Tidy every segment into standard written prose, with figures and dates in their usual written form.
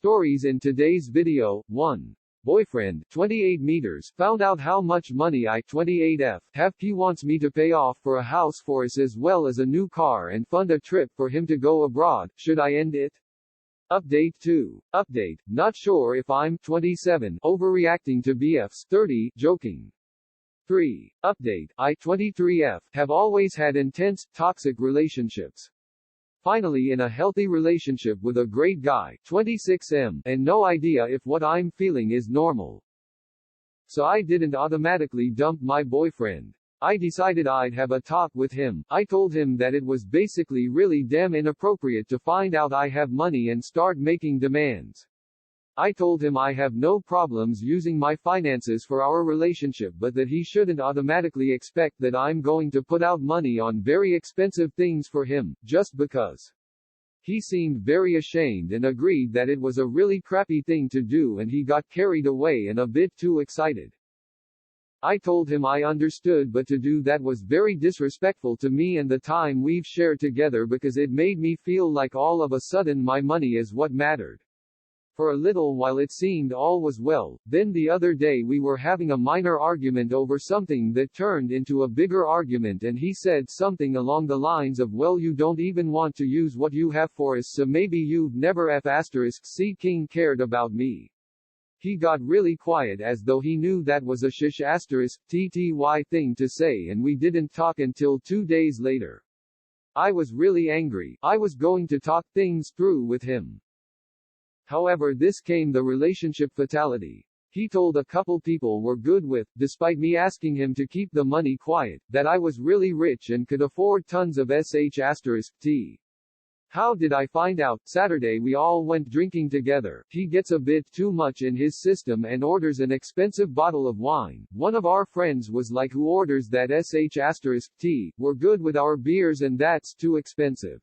Stories in today's video. 1. Boyfriend, 28 meters, found out how much money I, 28F, have. He wants me to pay off for a house for us as well as a new car and fund a trip for him to go abroad. Should I end it? Update 2. Update, not sure if I'm, 27, overreacting to BF's, 30, joking. 3. Update, I, 23F, have always had intense, toxic relationships. Finally in a healthy relationship with a great guy, 26M, and no idea if what I'm feeling is normal. So I didn't automatically dump my boyfriend. I decided I'd have a talk with him. I told him that it was basically really damn inappropriate to find out I have money and start making demands. I told him I have no problems using my finances for our relationship, but that he shouldn't automatically expect that I'm going to put out money on very expensive things for him, just because. He seemed very ashamed and agreed that it was a really crappy thing to do, and he got carried away and a bit too excited. I told him I understood, but to do that was very disrespectful to me and the time we've shared together, because it made me feel like all of a sudden my money is what mattered. For a little while it seemed all was well, then the other day we were having a minor argument over something that turned into a bigger argument, and he said something along the lines of, well, you don't even want to use what you have for us, so maybe you've never C King cared about me. He got really quiet as though he knew that was a TTY thing to say, and we didn't talk until 2 days later. I was really angry. I was going to talk things through with him. However, this came the relationship fatality. He told a couple people we're good with, despite me asking him to keep the money quiet, that I was really rich and could afford tons of *T. How did I find out? Saturday we all went drinking together. He gets a bit too much in his system and orders an expensive bottle of wine. One of our friends was like, who orders that *T? We're good with our beers and that's too expensive.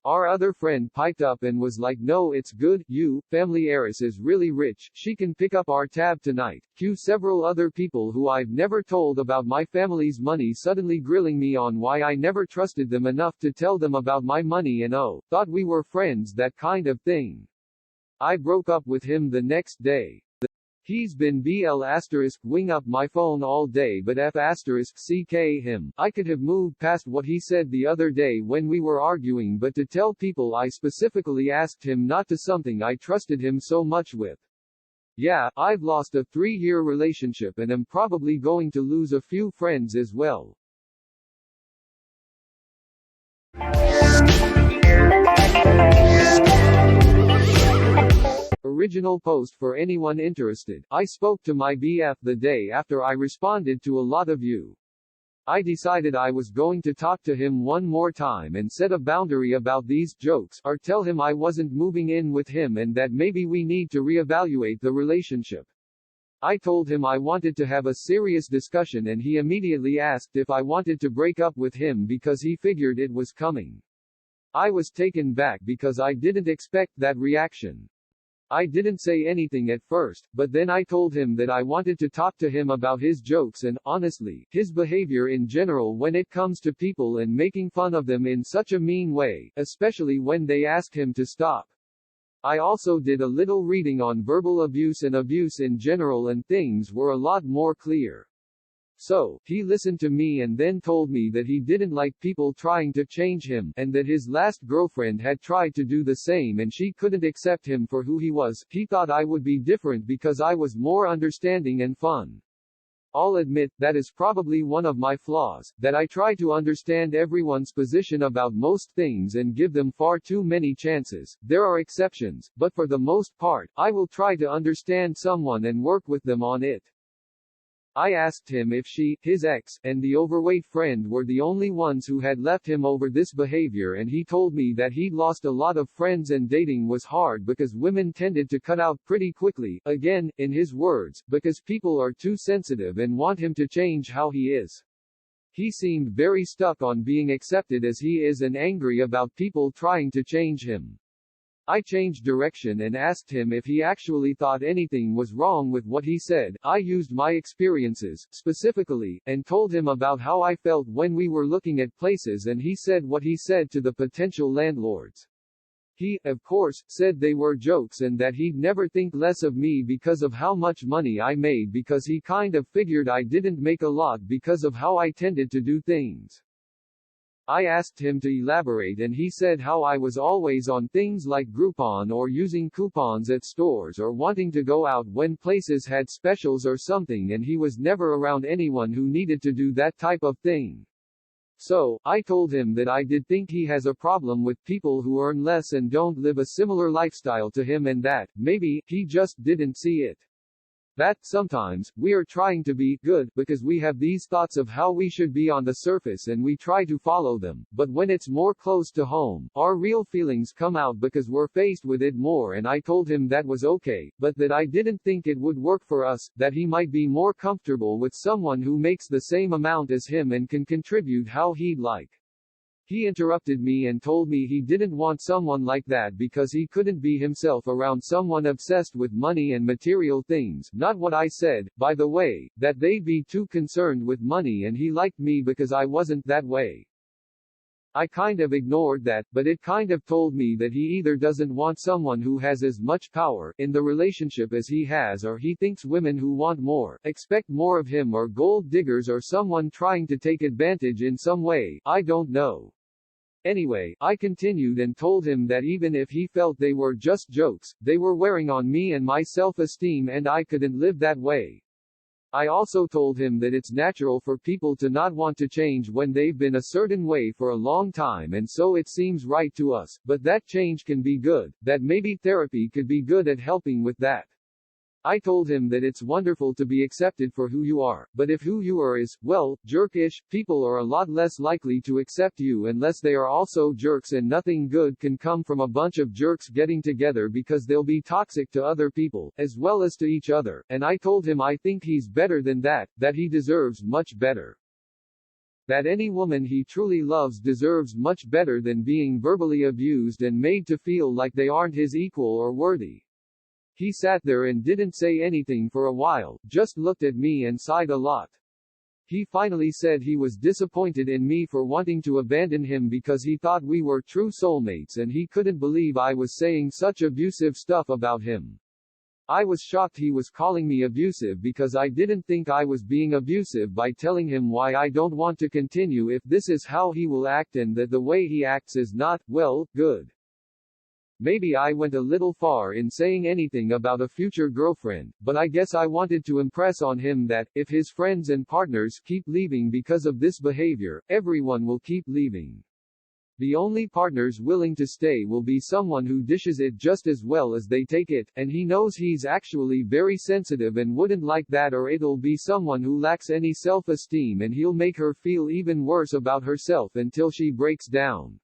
Our other friend piped up and was like, no, it's good, family heiress is really rich, she can pick up our tab tonight. Several other people who I've never told about my family's money suddenly grilling me on why I never trusted them enough to tell them about my money and thought we were friends, that kind of thing. I broke up with him the next day. He's been wing up my phone all day, but CK him. I could have moved past what he said the other day when we were arguing, but to tell people I specifically asked him not to something I trusted him so much with. Yeah, I've lost a 3-year relationship and am probably going to lose a few friends as well. Original post for anyone interested. I spoke to my BF the day after I responded to a lot of you. I decided I was going to talk to him one more time and set a boundary about these jokes, or tell him I wasn't moving in with him and that maybe we need to reevaluate the relationship. I told him I wanted to have a serious discussion, and he immediately asked if I wanted to break up with him because he figured it was coming. I was taken back because I didn't expect that reaction. I didn't say anything at first, but then I told him that I wanted to talk to him about his jokes and, honestly, his behavior in general when it comes to people and making fun of them in such a mean way, especially when they asked him to stop. I also did a little reading on verbal abuse and abuse in general, and things were a lot more clear. So, he listened to me and then told me that he didn't like people trying to change him, and that his last girlfriend had tried to do the same and she couldn't accept him for who he was. He thought I would be different because I was more understanding and fun. I'll admit, that is probably one of my flaws, that I try to understand everyone's position about most things and give them far too many chances. There are exceptions, but for the most part, I will try to understand someone and work with them on it. I asked him if she, his ex, and the overweight friend were the only ones who had left him over this behavior, and he told me that he'd lost a lot of friends and dating was hard because women tended to cut out pretty quickly, again, in his words, because people are too sensitive and want him to change how he is. He seemed very stuck on being accepted as he is and angry about people trying to change him. I changed direction and asked him if he actually thought anything was wrong with what he said. I used my experiences, specifically, and told him about how I felt when we were looking at places, and he said what he said to the potential landlords. He, of course, said they were jokes and that he'd never think less of me because of how much money I made because he kind of figured I didn't make a lot because of how I tended to do things. I asked him to elaborate and he said how I was always on things like Groupon or using coupons at stores or wanting to go out when places had specials or something and he was never around anyone who needed to do that type of thing. So, I told him that I did think he has a problem with people who earn less and don't live a similar lifestyle to him and that, maybe, he just didn't see it. That, sometimes, we are trying to be good, because we have these thoughts of how we should be on the surface and we try to follow them, but when it's more close to home, our real feelings come out because we're faced with it more and I told him that was okay, but that I didn't think it would work for us, that he might be more comfortable with someone who makes the same amount as him and can contribute how he'd like. He interrupted me and told me he didn't want someone like that because he couldn't be himself around someone obsessed with money and material things. Not what I said, by the way, that they'd be too concerned with money and he liked me because I wasn't that way. I kind of ignored that, but it kind of told me that he either doesn't want someone who has as much power in the relationship as he has or he thinks women who want more, expect more of him or gold diggers or someone trying to take advantage in some way, I don't know. Anyway, I continued and told him that even if he felt they were just jokes, they were wearing on me and my self-esteem and I couldn't live that way. I also told him that it's natural for people to not want to change when they've been a certain way for a long time and so it seems right to us, but that change can be good, that maybe therapy could be good at helping with that. I told him that it's wonderful to be accepted for who you are, but if who you are is, well, jerkish, people are a lot less likely to accept you unless they are also jerks and nothing good can come from a bunch of jerks getting together because they'll be toxic to other people, as well as to each other, and I told him I think he's better than that he deserves much better. That any woman he truly loves deserves much better than being verbally abused and made to feel like they aren't his equal or worthy. He sat there and didn't say anything for a while, just looked at me and sighed a lot. He finally said he was disappointed in me for wanting to abandon him because he thought we were true soulmates and he couldn't believe I was saying such abusive stuff about him. I was shocked he was calling me abusive because I didn't think I was being abusive by telling him why I don't want to continue if this is how he will act and that the way he acts is not, well, good. Maybe I went a little far in saying anything about a future girlfriend, but I guess I wanted to impress on him that, if his friends and partners keep leaving because of this behavior, everyone will keep leaving. The only partners willing to stay will be someone who dishes it just as well as they take it, and he knows he's actually very sensitive and wouldn't like that, or it'll be someone who lacks any self-esteem and he'll make her feel even worse about herself until she breaks down.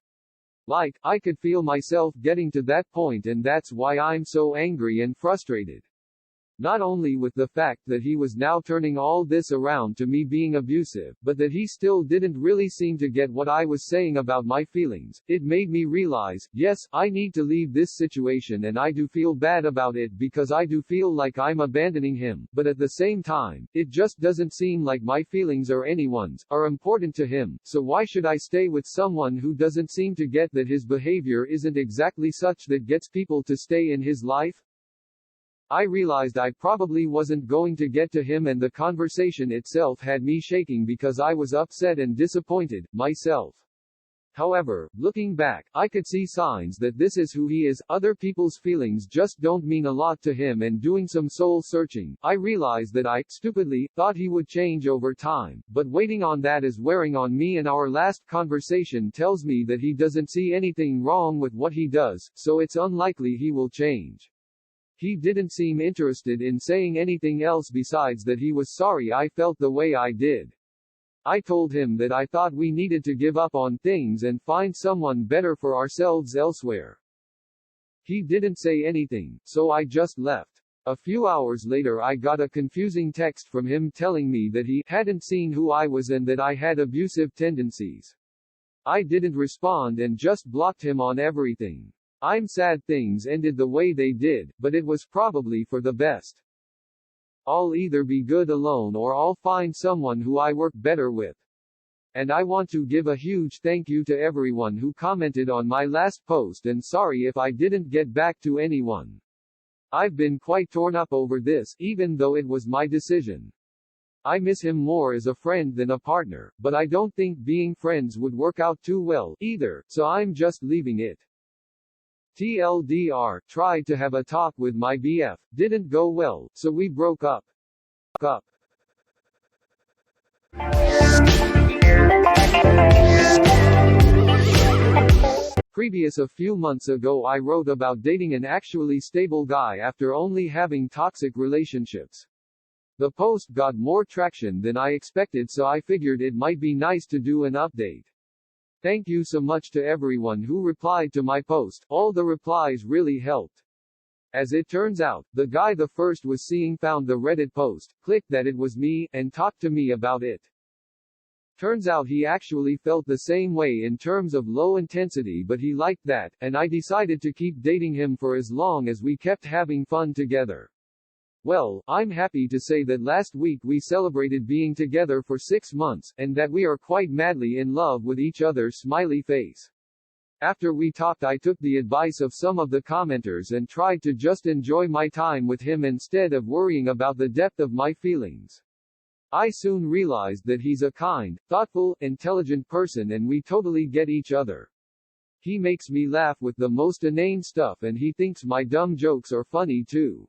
Like, I could feel myself getting to that point and that's why I'm so angry and frustrated. Not only with the fact that he was now turning all this around to me being abusive, but that he still didn't really seem to get what I was saying about my feelings. It made me realize, yes, I need to leave this situation and I do feel bad about it because I do feel like I'm abandoning him, but at the same time, it just doesn't seem like my feelings or anyone's are important to him, so why should I stay with someone who doesn't seem to get that his behavior isn't exactly such that gets people to stay in his life? I realized I probably wasn't going to get to him and the conversation itself had me shaking because I was upset and disappointed, myself. However, looking back, I could see signs that this is who he is. Other people's feelings just don't mean a lot to him, and doing some soul searching, I realized that I, stupidly, thought he would change over time, but waiting on that is wearing on me, and our last conversation tells me that he doesn't see anything wrong with what he does, so it's unlikely he will change. He didn't seem interested in saying anything else besides that he was sorry I felt the way I did. I told him that I thought we needed to give up on things and find someone better for ourselves elsewhere. He didn't say anything, so I just left. A few hours later I got a confusing text from him telling me that he hadn't seen who I was and that I had abusive tendencies. I didn't respond and just blocked him on everything. I'm sad things ended the way they did, but it was probably for the best. I'll either be good alone or I'll find someone who I work better with. And I want to give a huge thank you to everyone who commented on my last post, and sorry if I didn't get back to anyone. I've been quite torn up over this, even though it was my decision. I miss him more as a friend than a partner, but I don't think being friends would work out too well, either, so I'm just leaving it. TLDR, tried to have a talk with my BF, didn't go well, so we broke up. Previous a few months ago I wrote about dating an actually stable guy after only having toxic relationships. The post got more traction than I expected, so I figured it might be nice to do an update. Thank you so much to everyone who replied to my post, all the replies really helped. As it turns out, the guy the first was seeing found the Reddit post, clicked that it was me, and talked to me about it. Turns out he actually felt the same way in terms of low intensity, but he liked that, and I decided to keep dating him for as long as we kept having fun together. Well, I'm happy to say that last week we celebrated being together for 6 months, and that we are quite madly in love with each other. Smiley face. After we talked, I took the advice of some of the commenters and tried to just enjoy my time with him instead of worrying about the depth of my feelings. I soon realized that he's a kind, thoughtful, intelligent person and we totally get each other. He makes me laugh with the most inane stuff and he thinks my dumb jokes are funny too.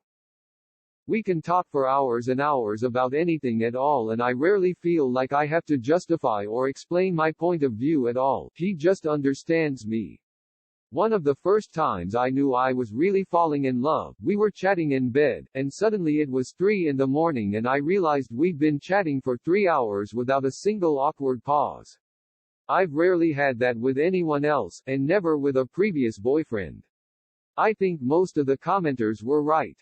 We can talk for hours and hours about anything at all and I rarely feel like I have to justify or explain my point of view at all. He just understands me. One of the first times I knew I was really falling in love, we were chatting in bed, and suddenly it was 3 in the morning and I realized we'd been chatting for 3 hours without a single awkward pause. I've rarely had that with anyone else, and never with a previous boyfriend. I think most of the commenters were right.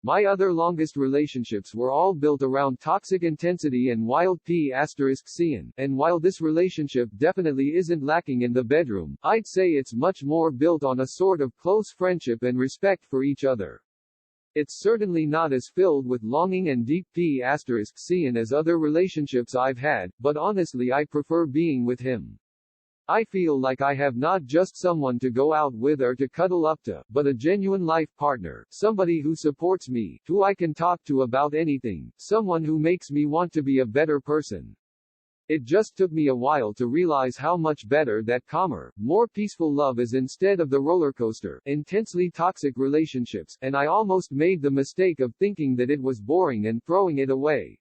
My other longest relationships were all built around toxic intensity and wild p***cn, and while this relationship definitely isn't lacking in the bedroom, I'd say it's much more built on a sort of close friendship and respect for each other. It's certainly not as filled with longing and deep p***cn as other relationships I've had, but honestly I prefer being with him. I feel like I have not just someone to go out with or to cuddle up to, but a genuine life partner, somebody who supports me, who I can talk to about anything, someone who makes me want to be a better person. It just took me a while to realize how much better that calmer, more peaceful love is instead of the rollercoaster, intensely toxic relationships, and I almost made the mistake of thinking that it was boring and throwing it away.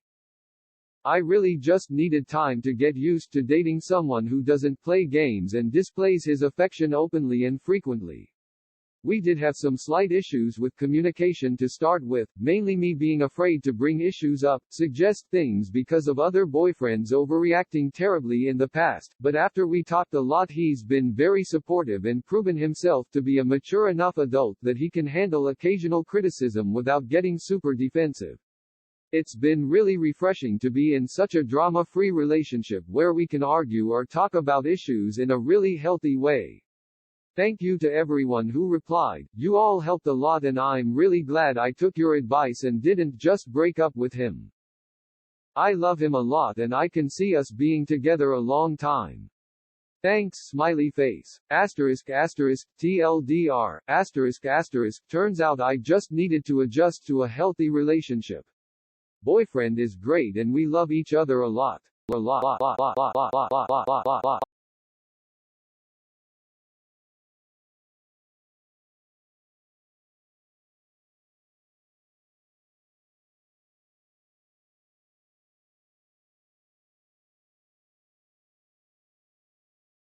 I really just needed time to get used to dating someone who doesn't play games and displays his affection openly and frequently. We did have some slight issues with communication to start with, mainly me being afraid to bring issues up, suggest things because of other boyfriends overreacting terribly in the past, but after we talked a lot he's been very supportive and proven himself to be a mature enough adult that he can handle occasional criticism without getting super defensive. It's been really refreshing to be in such a drama-free relationship where we can argue or talk about issues in a really healthy way. Thank you to everyone who replied, you all helped a lot and I'm really glad I took your advice and didn't just break up with him. I love him a lot and I can see us being together a long time. Thanks. Smiley face. TLDR, turns out I just needed to adjust to a healthy relationship. Boyfriend is great and we love each other a lot.